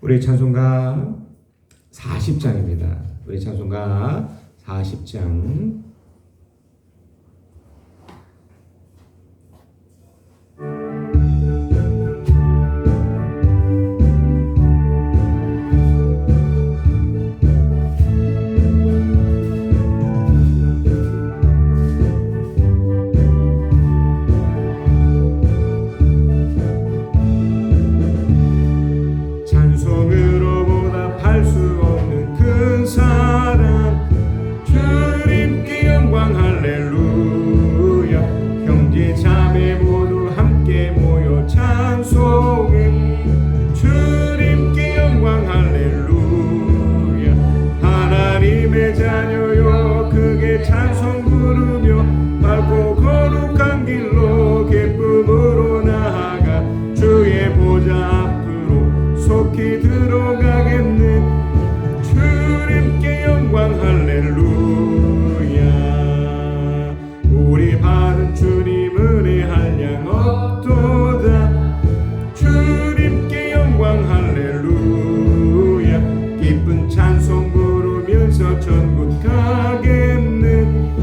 우리 찬송가 40장입니다. 우리 찬송가 40장 찬송으로 보답할 수 없는 큰 사랑 주님께 영광 할렐루야. 형제 자매 모두 함께 모여 찬송해 주님께 영광 할렐루야. 하나님의 자녀여 크게 찬송 부르며 밝고 거룩한 길로 기쁨으로 나아가 주의 보좌 속히 들어가겠네. 주님께 영광 할렐루야. 우리 받은 주님 은혜 한량 없도다. 주님께 영광 할렐루야. 기쁜 찬송 부르면서 천국 가겠네.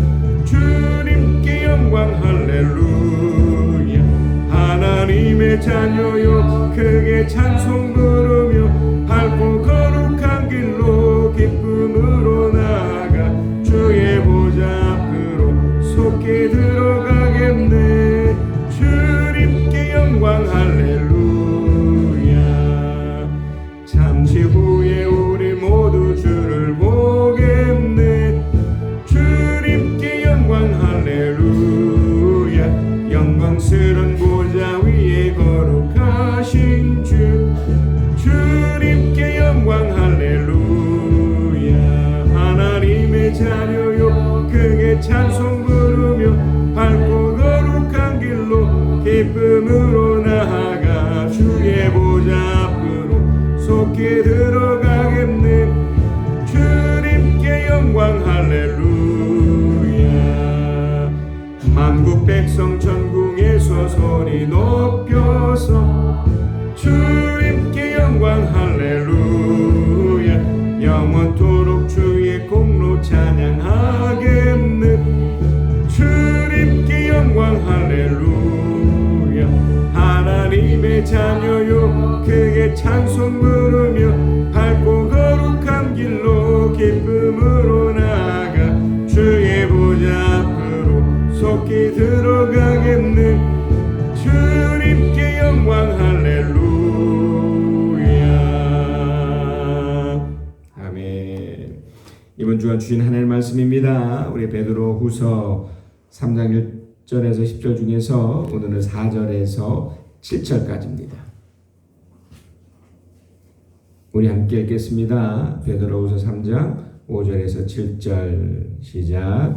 주님께 영광 할렐루야. 하나님의 자녀여 크게 찬송 부르며 밝고 거룩한 길로 기쁨으로 나아가 주의 보좌 앞으로 속히 들어가겠네. 주님께 영광 할렐루야. 잠시 후에 우리 모두 주를 보겠네. 주님께 영광 할렐루야. 영광스런 보좌 위에 거룩하신 주 주님께 영광 할렐루야. 하나님의 자녀여 크게 찬송 부르며 밝고 거룩한 길로 기쁨으로 나아가 주의 보좌 앞으로 속히 들어가겠네. 주님께 영광 할렐루야. 만국 백성 천궁에서 소리 높여서 주님께 영광 할렐루야. 영원토록 주의 공로 찬양하겠네. 주님께 영광 할렐루야. 하나님의 자녀요 크게 찬송 부르며 밝고 거룩한 길로 기쁨으로 나아가 주의 보좌 앞으로 속히 들어가겠네. 주님께 영광 할렐루야. 아멘. 이번 주간 주신 하나님의 말씀입니다. 우리 베드로 후서 3장 1절에서 10절 중에서 오늘은 4절에서 7절까지입니다. 우리 함께 읽겠습니다. 베드로 후서 3장 5절에서 7절 시작.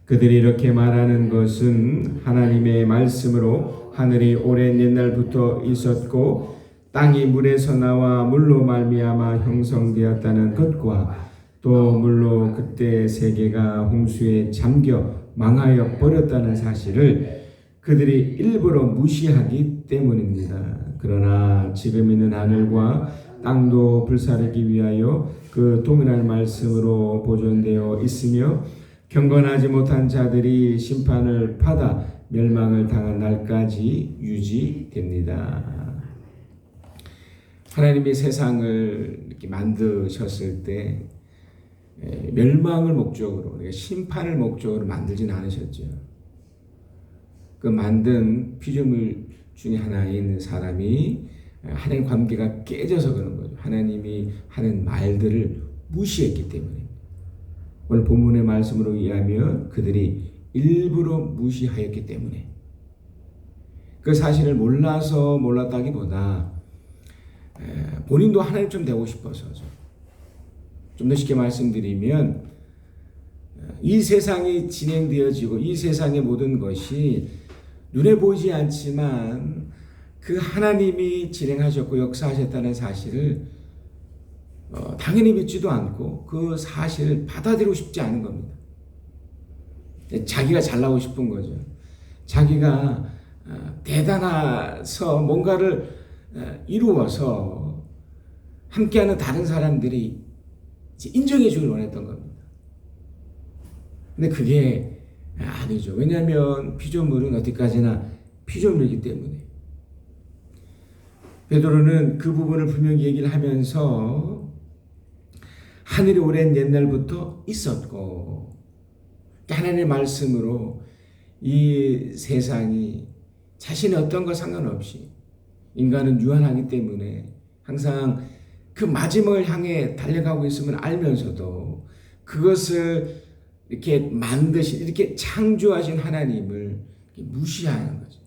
그들이 이렇게 말하는 것은 하나님의 말씀으로 하늘이 오랜 옛날부터 있었고 땅이 물에서 나와 물로 말미암아 형성되었다는 것과 또 물로 그때 세계가 홍수에 잠겨 망하여 버렸다는 사실을 그들이 일부러 무시하기 때문입니다. 그러나 지금 있는 하늘과 땅도 불사르기 위하여 그 동일한 말씀으로 보존되어 있으며 경건하지 못한 자들이 심판을 받아 멸망을 당한 날까지 유지됩니다. 하나님이 세상을 이렇게 만드셨을 때 멸망을 목적으로, 심판을 목적으로 만들진 않으셨죠. 그 만든 피조물 중에 하나인 사람이 하나님 관계가 깨져서 그런 거죠. 하나님이 하는 말들을 무시했기 때문에. 오늘 본문의 말씀으로 의하면 그들이 일부러 무시하였기 때문에, 그 사실을 몰라서 몰랐다기보다 본인도 하나님처럼 되고 싶어서죠. 좀 더 쉽게 말씀드리면 이 세상이 진행되어지고 이 세상의 모든 것이 눈에 보이지 않지만 그 하나님이 진행하셨고 역사하셨다는 사실을 당연히 믿지도 않고 그 사실을 받아들이고 싶지 않은 겁니다. 자기가 잘나고 싶은 거죠. 자기가 대단해서 뭔가를 이루어서 함께하는 다른 사람들이 이제 인정해 주길 원했던 겁니다. 근데 그게 아니죠. 왜냐하면 피조물은 어디까지나 피조물이기 때문에. 베드로는 그 부분을 분명히 얘기를 하면서 하늘이 오랜 옛날부터 있었고 하나님의 말씀으로 이 세상이 자신의 어떤 것 상관없이 인간은 유한하기 때문에 항상 그 마지막을 향해 달려가고 있음을 알면서도 그것을 이렇게 만드신, 이렇게 창조하신 하나님을 무시하는 거죠.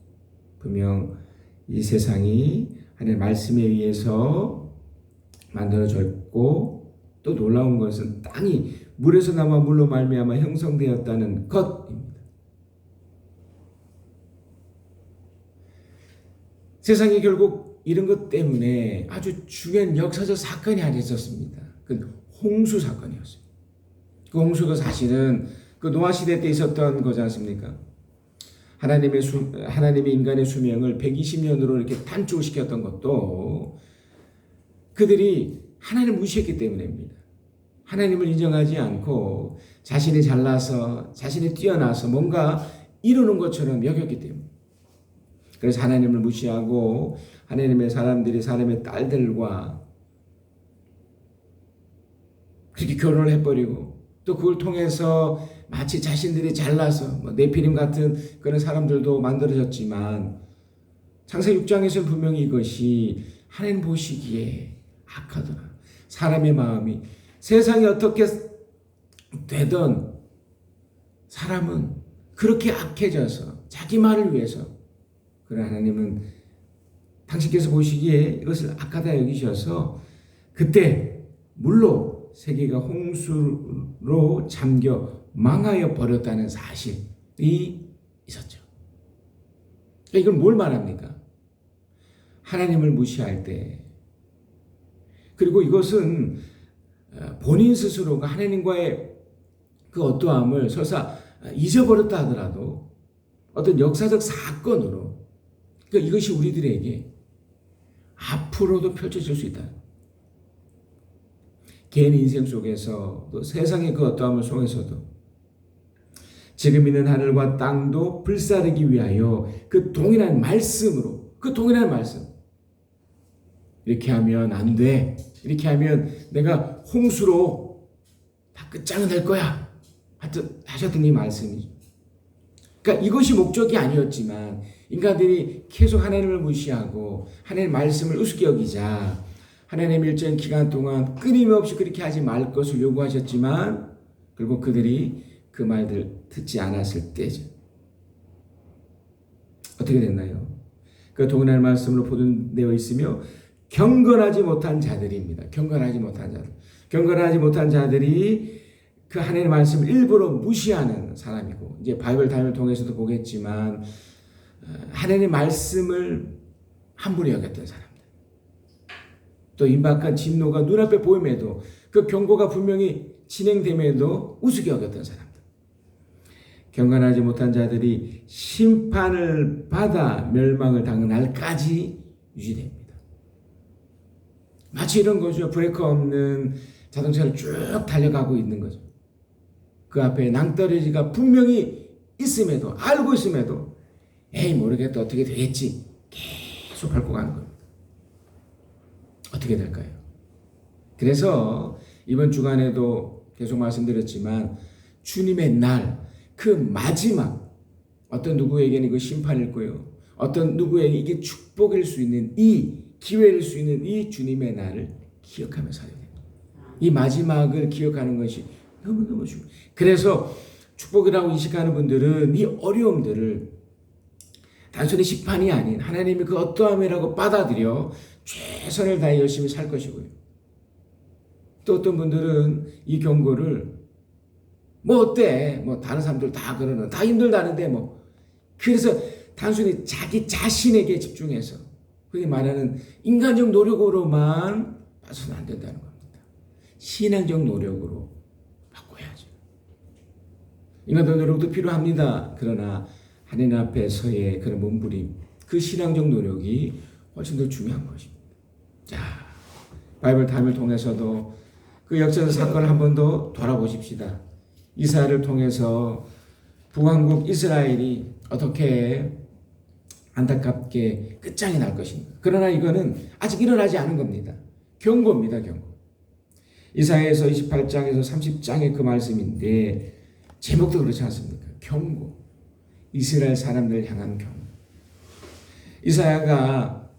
분명 이 세상이 하나님의 말씀에 의해서 만들어졌고 또 놀라운 것은 땅이 물에서 나와 물로 말미암아 형성되었다는 것입니다. 세상이 결국 이런 것 때문에 아주 중요한 역사적 사건이 하나 있었습니다. 그 홍수 사건이었어요. 그 홍수가 사실은 그 노아 시대 때 있었던 거지 않습니까? 하나님의 인간의 수명을 120년으로 이렇게 단축시켰던 것도 그들이 하나님을 무시했기 때문입니다. 하나님을 인정하지 않고 자신이 잘나서 자신이 뛰어나서 뭔가 이루는 것처럼 여겼기 때문에. 그래서 하나님을 무시하고 하나님의 사람들이 사람의 딸들과 그렇게 결혼을 해버리고 또 그걸 통해서 마치 자신들이 잘나서 네피림 같은 그런 사람들도 만들어졌지만 창세기 6장에서는 분명히 이것이 하나님 보시기에 악하더라. 사람의 마음이 세상이 어떻게 되든 사람은 그렇게 악해져서 자기 말을 위해서 그런 하나님은 당신께서 보시기에 이것을 악하다 여기셔서 그때 물로 세계가 홍수로 잠겨 망하여 버렸다는 사실이 있었죠. 이건 뭘 말합니까? 하나님을 무시할 때 그리고 이것은 본인 스스로가 하나님과의 그 어떠함을 설사 잊어버렸다 하더라도 어떤 역사적 사건으로 그러니까 이것이 우리들에게 앞으로도 펼쳐질 수 있다. 개인의 인생 속에서 또 세상의 그 어떠함을 속에서도 지금 있는 하늘과 땅도 불사르기 위하여 그 동일한 말씀으로 그 동일한 말씀 이렇게 하면 안 돼. 이렇게 하면 내가 홍수로 다 끝장은 될 거야. 하셨던 이 말씀이죠. 그러니까 이것이 목적이 아니었지만 인간들이 계속 하나님을 무시하고 하나님의 말씀을 우습게 여기자 하나님의 일정 기간 동안 끊임없이 그렇게 하지 말 것을 요구하셨지만 결국 그들이 그 말들 듣지 않았을 때죠. 어떻게 됐나요? 그 동일한 말씀으로 보존되어 있으며 경건하지 못한 자들입니다. 경건하지 못한 자들. 경건하지 못한 자들이 그 하나님의 말씀을 일부러 무시하는 사람이고 이제 바이블 타임을 통해서도 보겠지만 하나님의 말씀을 함부로 여겼던 사람들. 또 임박한 진노가 눈앞에 보임에도 그 경고가 분명히 진행됨에도 우습게 여겼던 사람들. 경건하지 못한 자들이 심판을 받아 멸망을 당한 날까지 유지됩니다. 마치 이런 거죠. 브레이크 없는 자동차를 쭉 달려가고 있는 거죠. 그 앞에 낭떠러지가 분명히 있음에도 알고 있음에도 에이 모르겠다 어떻게 되겠지 계속 밟고 가는 겁니다. 어떻게 될까요? 그래서 이번 주간에도 계속 말씀드렸지만 주님의 날 그 마지막 어떤 누구에게는 이거 심판일 거예요. 어떤 누구에게 이게 축복일 수 있는 이 기회일 수 있는 이 주님의 날을 기억하며 살아야 됩니다. 이 마지막을 기억하는 것이 너무너무 중요해요. 그래서 축복이라고 인식하는 분들은 이 어려움들을 단순히 심판이 아닌 하나님의 그 어떠함이라고 받아들여 최선을 다해 열심히 살 것이고요. 또 어떤 분들은 이 경고를 뭐 어때? 뭐 다른 사람들 다 그러는 다 힘들다는데 뭐 그래서 단순히 자기 자신에게 집중해서 흔히 말하는 인간적 노력으로만 봐서는 안 된다는 겁니다. 신앙적 노력으로 바꿔야죠. 인간적 노력도 필요합니다. 그러나 하나님 앞에서의 그런 몸부림, 그 신앙적 노력이 훨씬 더 중요한 것입니다. 자, 바이블 타임을 통해서도 그 역사적 사건을 한 번 더 돌아보십시다. 이스라엘을 통해서 북왕국 이스라엘이 어떻게 안타깝게 끝장이 날 것인가. 그러나 이거는 아직 일어나지 않은 겁니다. 경고입니다. 경고. 이사야에서 28장에서 30장의 그 말씀인데 제목도 그렇지 않습니까? 경고. 이스라엘 사람들을 향한 경고. 이사야가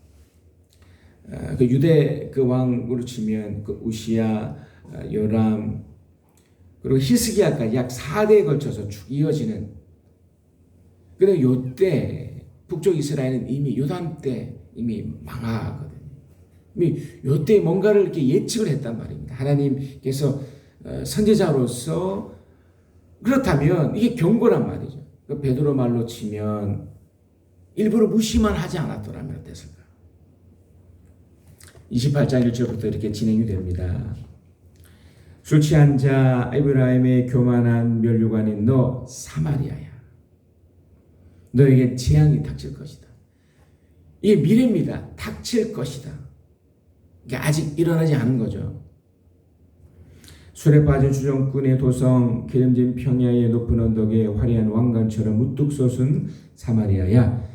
그 유대 그 왕으로 치면 그 우시야, 요람, 그리고 히스기야까지 약 4대에 걸쳐서 쭉 이어지는. 그런데 요때 북쪽 이스라엘은 이미 요담 때 이미 망하거든요. 이미 요때 뭔가를 이렇게 예측을 했단 말입니다. 하나님께서 선지자로서 그렇다면 이게 경고란 말이죠. 그 베드로 말로 치면 일부러 무시만 하지 않았더라면 어땠을까? 28장 1절부터 이렇게 진행이 됩니다. 술 취한 자 에브라임의 교만한 면류관인 너 사마리아야. 너에게 재앙이 닥칠 것이다. 이게 미래입니다. 닥칠 것이다. 이게 아직 일어나지 않은 거죠. 술에 빠진 주정꾼의 도성, 기름진 평야의 높은 언덕에 화려한 왕관처럼 무뚝 솟은 사마리아야.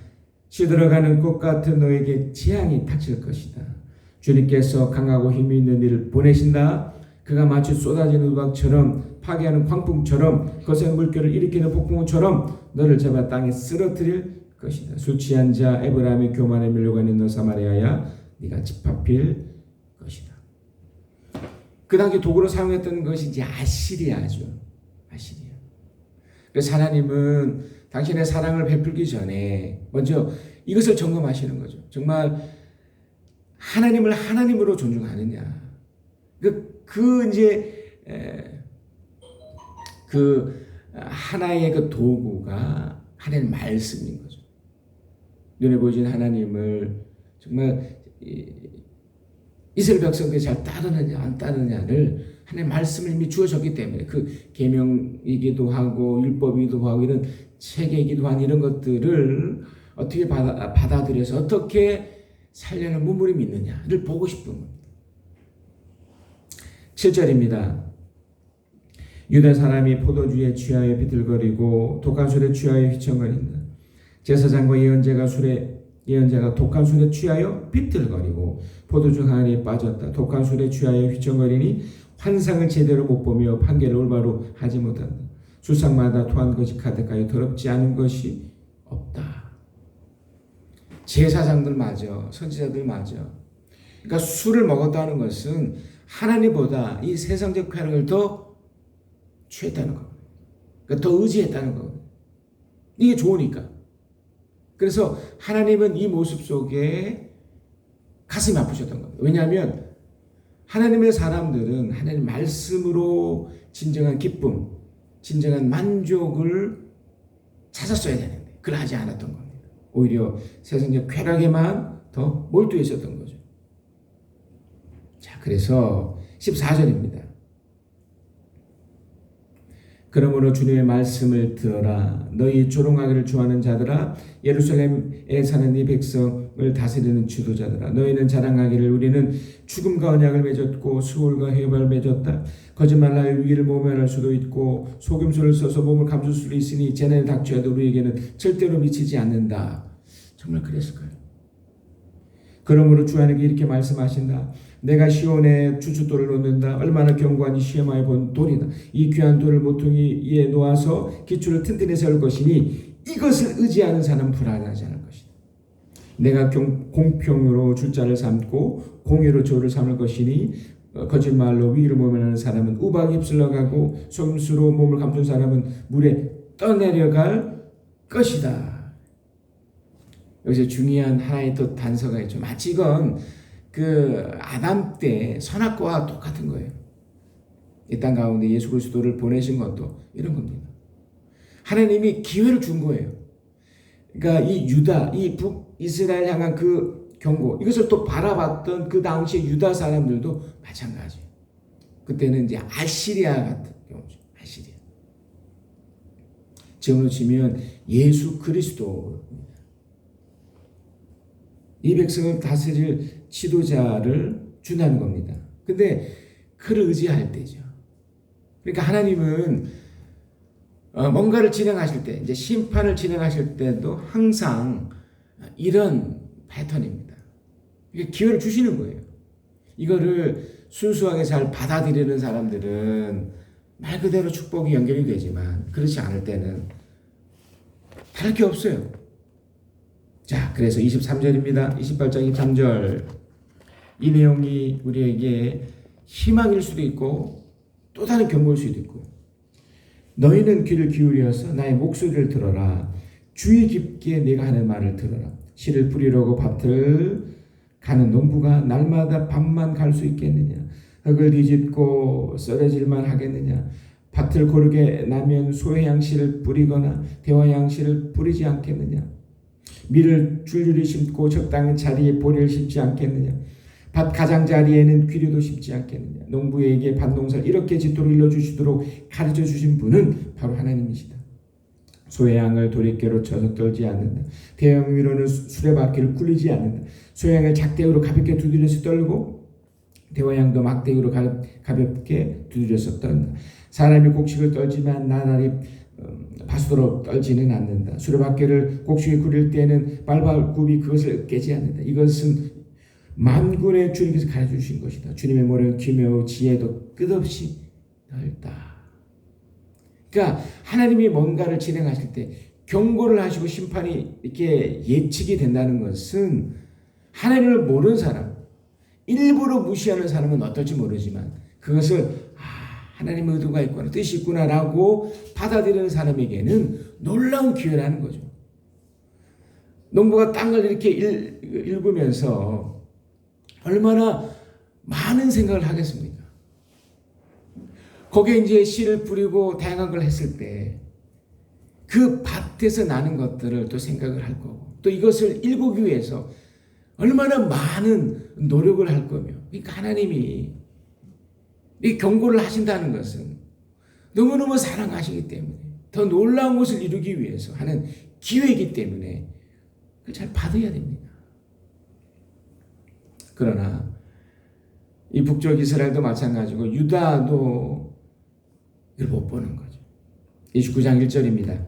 시들어가는 꽃 같은 너에게 재앙이 닥칠 것이다. 주님께서 강하고 힘이 있는 이를 보내신다. 그가 마치 쏟아지는 우박처럼 파괴하는 광풍처럼 거센 물결을 일으키는 폭풍우처럼 너를 잡아 땅에 쓰러뜨릴 것이다. 술 취한 자 에브라임의 교만에 밀려가는 너 사마리아야, 네가 짓밟힐 것이다. 그 당시 도구로 사용했던 것이 이제 아시리아죠. 아시리아. 그래서 하나님은 당신의 사랑을 베풀기 전에 먼저 이것을 점검하시는 거죠. 정말 하나님을 하나님으로 존중하느냐. 그 하나의 그 도구가 하나님의 말씀인 거죠. 눈에 보이진 하나님을 정말 이스라엘 백성들이 잘 따르느냐 안 따르느냐를 하나님의 말씀을 이미 주어졌기 때문에 그 계명이기도 하고 율법이기도 하고 이런 체계이기도 한 이런 것들을 어떻게 받아들여서 어떻게 살려는 문물이 있느냐를 보고 싶은 겁니다. 7절입니다. 유다 사람이 포도주에 취하여 비틀거리고 독한 술에 취하여 휘청거린다. 제사장과 예언자가 독한 술에 취하여 비틀거리고 포도주 항아리에 빠졌다. 독한 술에 취하여 휘청거리니 환상을 제대로 못 보며 판결을 올바로 하지 못한다. 수상마다 토한 것이 가득하여 더럽지 않은 것이 없다. 제사장들 맞아, 선지자들 맞아. 그러니까 술을 먹었다는 것은 하나님보다 이 세상적 쾌락을 더 취했다는 겁니다. 그러니까 더 의지했다는 겁니다. 이게 좋으니까. 그래서 하나님은 이 모습 속에 가슴이 아프셨던 겁니다. 왜냐하면 하나님의 사람들은 하나님 말씀으로 진정한 기쁨, 진정한 만족을 찾았어야 되는데 그걸 하지 않았던 겁니다. 오히려 세상적 쾌락에만 더 몰두해 있었던 거죠. 자, 그래서 14절입니다. 그러므로 주님의 말씀을 들어라. 너희 조롱하기를 좋아하는 자들아, 예루살렘에 사는 네 백성을 다스리는 지도자들아, 너희는 자랑하기를 우리는 죽음과 언약을 맺었고 수월과 해협을 맺었다. 거짓말하여 위기를 모면할 수도 있고 속임수를 써서 몸을 감출 수도 있으니 재난에 닥쳐도 우리에게는 절대로 미치지 않는다. 정말 그랬을까요? 그러므로 주 하나님이 이렇게 말씀하신다. 내가 시온에 주춧돌을 놓는다. 얼마나 견고하니 시험하여 본 돌이다. 이 귀한 돌을 모퉁이에 놓아서 기초를 튼튼히 세울 것이니 이것을 의지하는 사람은 불안하지 않을 것이다. 내가 공평으로 줄자를 삼고 공의로 조를 삼을 것이니 거짓말로 위를 모면하는 사람은 우박에 휩쓸려 가고 속임수로 몸을 감춘 사람은 물에 떠내려갈 것이다. 여기서 중요한 하나의 또 단서가 있죠. 마치 이건 그 아담 때 선악과와 똑같은 거예요. 이 땅 가운데 예수 그리스도를 보내신 것도 이런 겁니다. 하나님이 기회를 준 거예요. 그러니까 이 유다, 이 북이스라엘 향한 그 경고, 이것을 또 바라봤던 그 당시 유다 사람들도 마찬가지예요. 그때는 이제 아시리아 같은 경우죠. 아시리아. 지금으로 치면 예수 그리스도입니다. 이 백성을 다스릴 지도자를 준다는 겁니다. 근데 그를 의지할 때죠. 그러니까 하나님은 뭔가를 진행하실 때, 이제 심판을 진행하실 때도 항상 이런 패턴입니다. 이게 기회를 주시는 거예요. 이거를 순수하게 잘 받아들이는 사람들은 말 그대로 축복이 연결이 되지만 그렇지 않을 때는 다를 게 없어요. 자, 그래서 23절입니다. 28장 23절. 이 내용이 우리에게 희망일 수도 있고 또 다른 경고일 수도 있고. 너희는 귀를 기울여서 나의 목소리를 들어라. 주의 깊게 내가 하는 말을 들어라. 씨를 뿌리려고 밭을 가는 농부가 날마다 밤만 갈 수 있겠느냐? 흙을 뒤집고 썰어질만 하겠느냐? 밭을 고르게 나면 소해양씨를 뿌리거나 대화양씨를 뿌리지 않겠느냐? 밀을 줄줄이 심고 적당한 자리에 보리를 심지 않겠느냐? 밭 가장자리에는 귀류도 심지 않겠느냐? 농부에게 밭농사를 이렇게 짓도록 일러주시도록 가르쳐 주신 분은 바로 하나님이시다. 소양을 도리깨로 쳐서 떨지 않는다. 대양 위로는 수레바퀴를 굴리지 않는다. 소양을 작대기로 가볍게 두드려서 떨고 대화양도 막대기로 가볍게 두드려서 떤다. 사람이 곡식을 떨지만 나날이 파수도로 떨지는 않는다. 수레바퀴를 곡식에 굴릴 때는 발발굽이 그것을 깨지 않는다. 이것은 만군의 주님께서 가르쳐 주신 것이다. 주님의 머리는 기묘 지혜도 끝없이 넓다. 그러니까 하나님이 뭔가를 진행하실 때 경고를 하시고 심판이 이렇게 예측이 된다는 것은 하나님을 모르는 사람, 일부러 무시하는 사람은 어떨지 모르지만 그것을 하나님의 의도가 있구나, 뜻이 있구나라고 받아들이는 사람에게는 놀라운 기회라는 거죠. 농부가 땅을 이렇게 읽으면서 얼마나 많은 생각을 하겠습니까? 거기에 이제 씨를 뿌리고 다양한 걸 했을 때 그 밭에서 나는 것들을 또 생각을 할 거고 또 이것을 일구기 위해서 얼마나 많은 노력을 할 거며, 그러니까 하나님이 이 경고를 하신다는 것은 너무너무 사랑하시기 때문에 더 놀라운 것을 이루기 위해서 하는 기회이기 때문에 그걸 잘 받아야 됩니다. 그러나 이 북쪽 이스라엘도 마찬가지고 유다도 이걸 못 보는 거죠. 29장 1절입니다.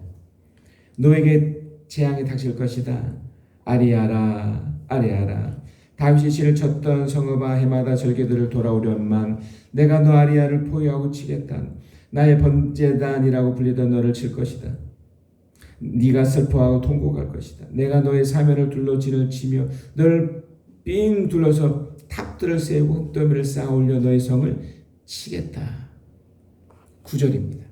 너에게 재앙이 닥칠 것이다. 아리아라 아리아라. 다윗이 씨를 쳤던 성읍아 해마다 절개들을 돌아오련만 내가 너 아리아를 포위하고 치겠다. 나의 번제단이라고 불리던 너를 칠 것이다. 네가 슬퍼하고 통곡할 것이다. 내가 너의 사면을 둘러 진을 치며 너를 삥 둘러서 탑들을 세우고 흙더미를 쌓아 올려 너의 성을 치겠다. 9절입니다.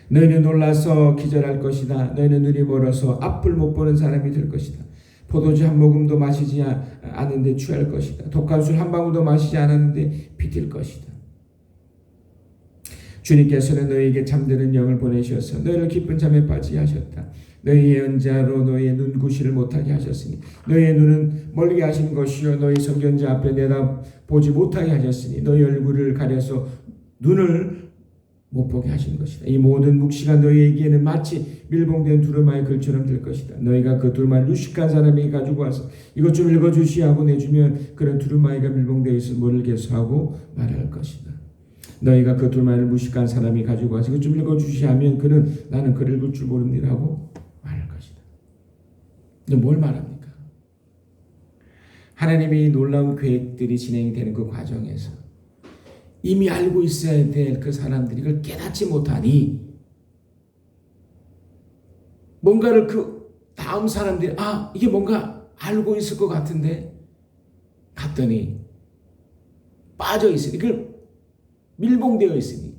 너희는 놀라서 기절할 것이다. 너희는 눈이 멀어서 앞을 못 보는 사람이 될 것이다. 포도주 한 모금도 마시지 않는데 취할 것이다. 독한술 한 방울도 마시지 않았는데 비틀 것이다. 주님께서는 너희에게 잠드는 영을 보내셔서 너희를 깊은 잠에 빠지게 하셨다. 너희 예언자로 너희의 눈구시를 못하게 하셨으니 너희의 눈은 멀게 하신 것이요 너희 선견자 앞에 내다보지 못하게 하셨으니 너희 얼굴을 가려서 눈을 못 보게 하신 것이다. 이 모든 묵시가 너희에게는 마치 밀봉된 두루마리 글처럼 될 것이다. 너희가 그 두루마리 유식한 사람에게 가지고 와서 이것 좀 읽어주시하고 내주면 그런 두루마리가 밀봉되어 있어 모르겠소하고 말할 것이다. 너희가 그 두루마리를 무식한 사람이 가지고 와서 이것 좀 읽어주시하면 그는 나는 글 읽을 줄 모릅니다라고 말할 것이다. 근데 뭘 말합니까? 하나님이 놀라운 계획들이 진행이 되는 그 과정에서 이미 알고 있어야 될 그 사람들이 이걸 깨닫지 못하니 뭔가를 그 다음 사람들이 이게 뭔가 알고 있을 것 같은데 갔더니 빠져 있으니 이걸 밀봉되어 있으니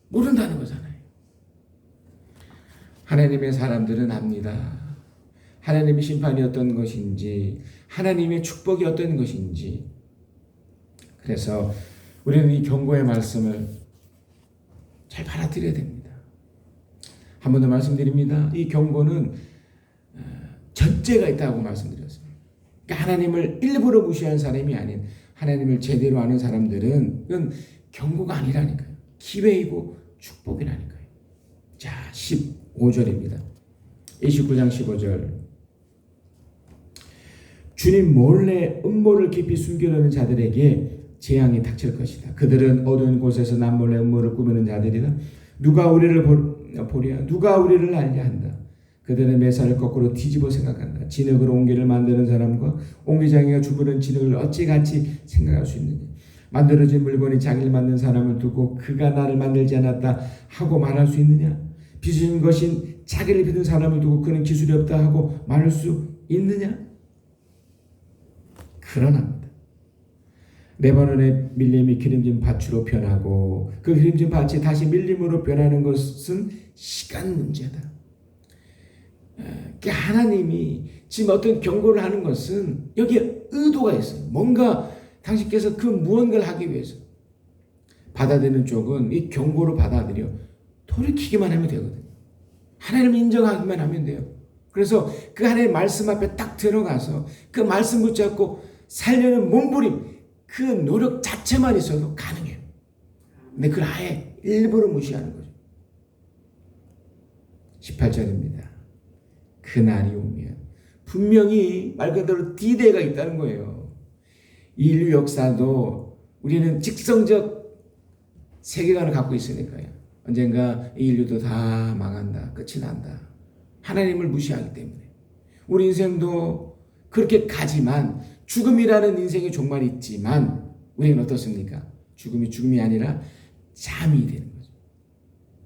모른다는 거잖아요. 하나님의 사람들은 압니다. 하나님의 심판이 어떤 것인지 하나님의 축복이 어떤 것인지. 그래서 우리는 이 경고의 말씀을 잘 받아들여야 됩니다. 한 번 더 말씀드립니다. 이 경고는 전제가 있다고 말씀드렸습니다. 그러니까 하나님을 일부러 무시하는 사람이 아닌 하나님을 제대로 아는 사람들은 이건 경고가 아니라니까요. 기회이고 축복이라니까요. 자, 15절입니다. 29장 15절. 주님 몰래 음모를 깊이 숨기려는 자들에게 재앙이 닥칠 것이다. 그들은 어두운 곳에서 남몰래 음모를 꾸미는 자들이다. 누가 우리를 보랴? 누가 우리를 알게 한다. 그들은 매사를 거꾸로 뒤집어 생각한다. 진흙으로 옹기를 만드는 사람과 옹기장이가 주무른 진흙을 어찌 같이 생각할 수 있느냐. 만들어진 물건이 자기를 만든 사람을 두고 그가 나를 만들지 않았다 하고 말할 수 있느냐. 빚은 것인 자기를 빚은 사람을 두고 그는 기술이 없다 하고 말할 수 있느냐. 그러나입니다. 레바논의 밀림이 기름진 밭으로 변하고 그 기름진 밭이 다시 밀림으로 변하는 것은 시간 문제다. 하나님이 지금 어떤 경고를 하는 것은 여기에 의도가 있어요. 뭔가 당신께서 그 무언가를 하기 위해서 받아들이는 쪽은 이 경고를 받아들여 돌이키기만 하면 되거든요. 하나님을 인정하기만 하면 돼요. 그래서 그 하나님의 말씀 앞에 딱 들어가서 그 말씀 붙잡고 살려는 몸부림, 그 노력 자체만 있어도 가능해요. 근데 그걸 아예 일부러 무시하는 거죠. 18절입니다. 그날이 오면 분명히 말 그대로 D-Day가 있다는 거예요. 인류 역사도 우리는 직성적 세계관을 갖고 있으니까요. 언젠가 이 인류도 다 망한다. 끝이 난다. 하나님을 무시하기 때문에. 우리 인생도 그렇게 가지만 죽음이라는 인생의 종말이 있지만 우리는 어떻습니까? 죽음이 아니라 잠이 되는 거죠.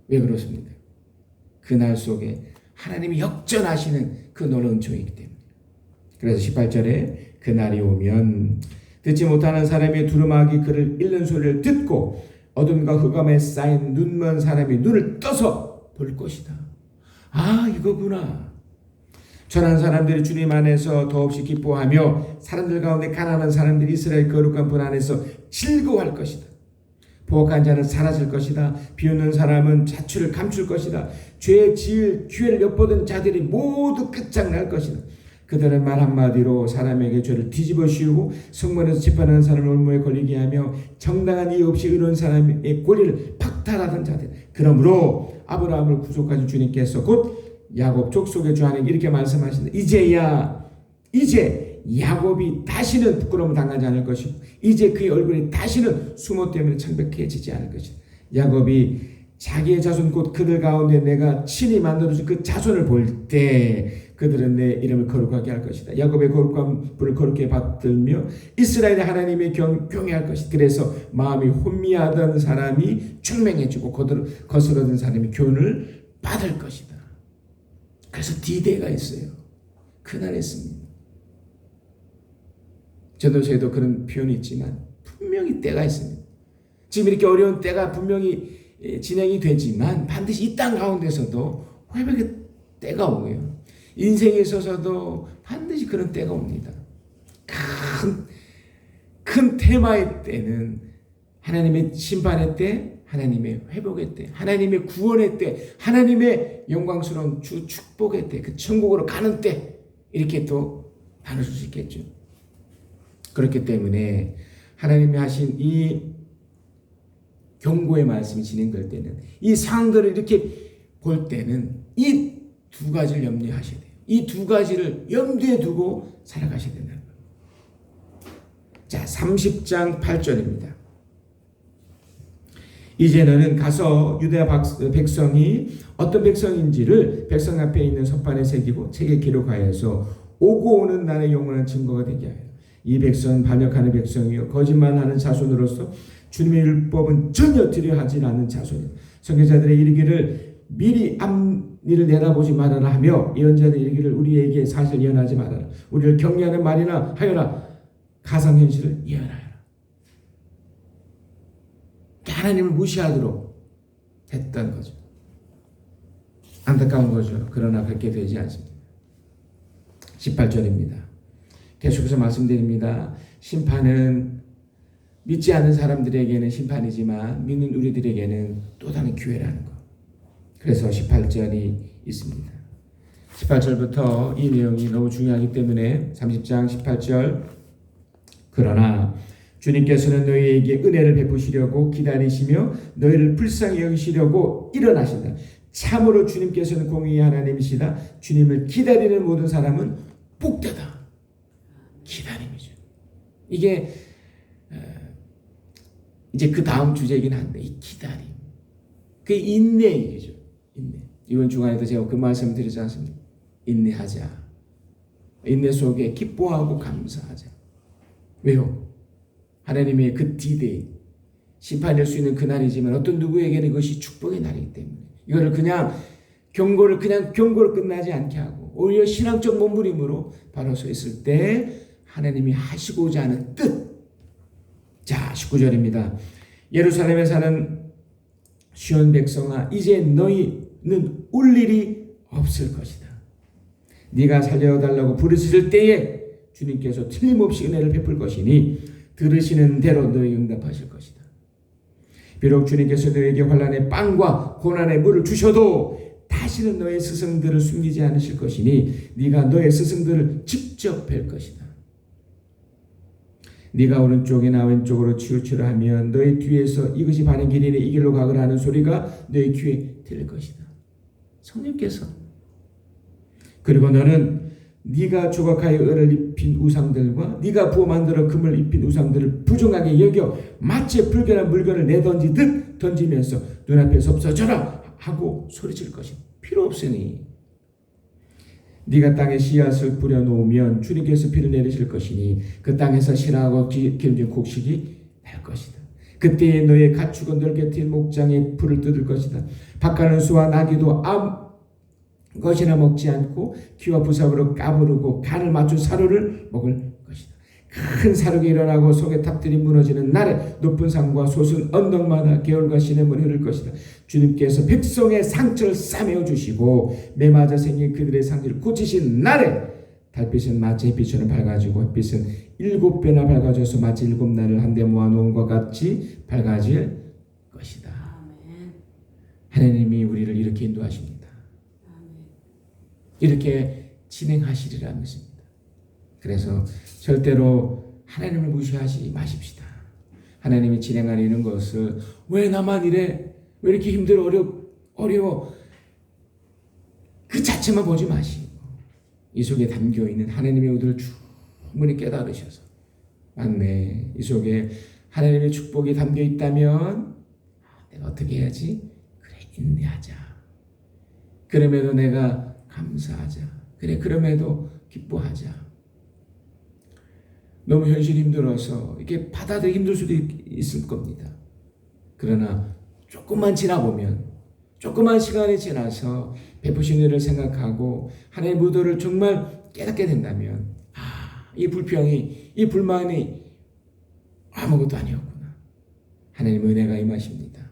왜 그렇습니까? 그날 속에 하나님이 역전하시는 그 놀라운 은총이기 때문에. 그래서 18절에 그날이 오면 듣지 못하는 사람이 두루마기 그를 읽는 소리를 듣고 어둠과 흑암에 쌓인 눈먼 사람이 눈을 떠서 볼 것이다. 아, 이거구나. 전한 사람들이 주님 안에서 더없이 기뻐하며 사람들 가운데 가난한 사람들이 이스라엘 거룩한 분 안에서 즐거워할 것이다. 보복한 자는 사라질 것이다. 비웃는 사람은 자취를 감출 것이다. 죄 지을 기회를 엿보던 자들이 모두 끝장날 것이다. 그들은 말 한마디로 사람에게 죄를 뒤집어 씌우고 성문에서 재판하는 사람을 올무에 걸리게 하며 정당한 이유 없이 의로운 사람의 권리를 박탈하던 자들. 그러므로 아브라함을 구속하신 주님께서 곧 야곱 족속의 주 하나님 이렇게 말씀하신다. 이제 야곱이 다시는 부끄러움을 당하지 않을 것이고 이제 그의 얼굴이 다시는 수모 때문에 창백해지지 않을 것이다. 야곱이 자기의 자손 곧 그들 가운데 내가 친히 만들어준 그 자손을 볼 때 그들은 내 이름을 거룩하게 할 것이다. 야곱의 거룩한 분을 거룩히 받들며 이스라엘의 하나님의 경외할 것이다. 그래서 마음이 혼미하던 사람이 총명해지고 거스러든 사람이 교훈을 받을 것이다. 그래서 D-Day가 있어요. 그날 했습니다. 전도서에도 그런 표현이 있지만 분명히 때가 있습니다. 지금 이렇게 어려운 때가 분명히 진행이 되지만 반드시 이 땅 가운데서도 회복의 때가 오고요. 인생에 있어서도 반드시 그런 때가 옵니다. 큰 테마의 때는 하나님의 심판의 때, 하나님의 회복의 때, 하나님의 구원의 때, 하나님의 영광스러운 주 축복의 때, 그 천국으로 가는 때 이렇게 또 나눌 수 있겠죠. 그렇기 때문에 하나님이 하신 이 경고의 말씀이 진행될 때는 이 상황들을 이렇게 볼 때는 이 두 가지를 염려하셔야 돼요. 이 두 가지를 염두에 두고 살아가셔야 된다는 거예요. 자, 30장 8절입니다. 이제 너는 가서 유다 백성이 어떤 백성인지를 백성 앞에 있는 서판에 새기고 책에 기록하여서 오고 오는 날의 영원한 증거가 되게 하여 이 백성은 반역하는 백성이요 거짓말하는 자손으로서 주님의 율법은 전혀 들여하지 않는 자손이다. 선교사들의 이르기를 미리 앞일을 내다보지 말아라 하며 예언자들의 이르기를 우리에게 사실 예언하지 말아라. 우리를 격려하는 말이나 하여라. 가상현실을 예언하여라. 하나님을 무시하도록 했던 거죠. 안타까운 거죠. 그러나 그렇게 되지 않습니다. 18절입니다. 계속해서 말씀드립니다. 심판은 믿지 않는 사람들에게는 심판이지만 믿는 우리들에게는 또 다른 기회라는 것. 그래서 18절이 있습니다. 18절부터 이 내용이 너무 중요하기 때문에 30장 18절 그러나 주님께서는 너희에게 은혜를 베푸시려고 기다리시며 너희를 불쌍히 여기시려고 일어나신다. 참으로 주님께서는 공의의 하나님이시다. 주님을 기다리는 모든 사람은 복되다. 이게 이제 그 다음 주제이긴 한데 이 기다림, 그 인내 얘기죠. 인내. 이번 주간에도 제가 그 말씀 드리지 않습니까? 인내하자. 인내 속에 기뻐하고 감사하자. 왜요? 하나님의 그 D-Day, 심판될 수 있는 그날이지만 어떤 누구에게는 이것이 축복의 날이기 때문에 이거를 그냥 경고를 끝나지 않게 하고 오히려 신앙적 몸부림으로 바로 서 있을 때 하나님이 하시고자 하는 뜻. 자, 19절입니다. 예루살렘에 사는 시온 백성아, 이제 너희는 울 일이 없을 것이다. 네가 살려달라고 부르실 때에 주님께서 틀림없이 은혜를 베풀 것이니 들으시는 대로 너희 응답하실 것이다. 비록 주님께서 너에게 환난의 빵과 고난의 물을 주셔도 다시는 너의 스승들을 숨기지 않으실 것이니 네가 너의 스승들을 직접 뵐 것이다. 네가 오른쪽이나 왼쪽으로 치우치려 하면 너의 뒤에서 이것이 바른 길이니 이 길로 가거라 하는 소리가 너의 귀에 들릴 것이다. 성령께서. 그리고 너는 네가 조각하여 을을 입힌 우상들과 네가 부어 만들어 금을 입힌 우상들을 부정하게 여겨 마치 불결한 물건을 내던지듯 던지면서 눈앞에서 없어져라 하고 소리칠 것이 필요 없으니 네가 땅에 씨앗을 뿌려놓으면 주님께서 비를 내리실 것이니 그 땅에서 신하고 기름진 곡식이 날 것이다. 그때에 너의 가축은 넓게 트인 목장에 풀을 뜯을 것이다. 밭가는 수와 나귀도 것이나 먹지 않고 기와 부삽으로 까부르고 간을 맞춘 사료를 먹을 것이다. 큰 사륙이 일어나고 속에 탑들이 무너지는 날에 높은 산과 솟은 언덕마다 개울과 시냇물이 흐를 것이다. 주님께서 백성의 상처를 싸매어 주시고 매맞아 생긴 그들의 상처를 고치신 날에 달빛은 마치 햇빛처럼 밝아지고 햇빛은 7배나 밝아져서 마치 7날을 한데 모아놓은 것 같이 밝아질 것이다. 하나님이 우리를 이렇게 인도하십니다. 이렇게 진행하시리라 믿습니다. 그래서 절대로 하나님을 무시하지 마십시다. 하나님이 진행하는 것을 왜 나만 이래? 왜 이렇게 힘들어? 어려워? 그 자체만 보지 마시고 이 속에 담겨있는 하나님의 의도를 충분히 깨달으셔서 맞네. 이 속에 하나님의 축복이 담겨있다면 내가 어떻게 해야지? 그래, 인내하자. 그럼에도 내가 감사하자. 그래, 그럼에도 기뻐하자. 너무 현실이 힘들어서 이렇게 받아들이기 힘들 수도 있을 겁니다. 그러나 조금만 지나보면, 조금만 시간이 지나서 베푸신 은혜를 생각하고 하나님의 의도를 정말 깨닫게 된다면 이 불평이, 이 불만이 아무것도 아니었구나. 하나님의 은혜가 임하십니다.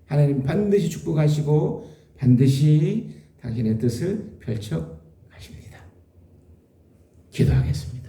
하나님 반드시 축복하시고 반드시 당신의 뜻을 펼쳐 가십니다. 기도하겠습니다.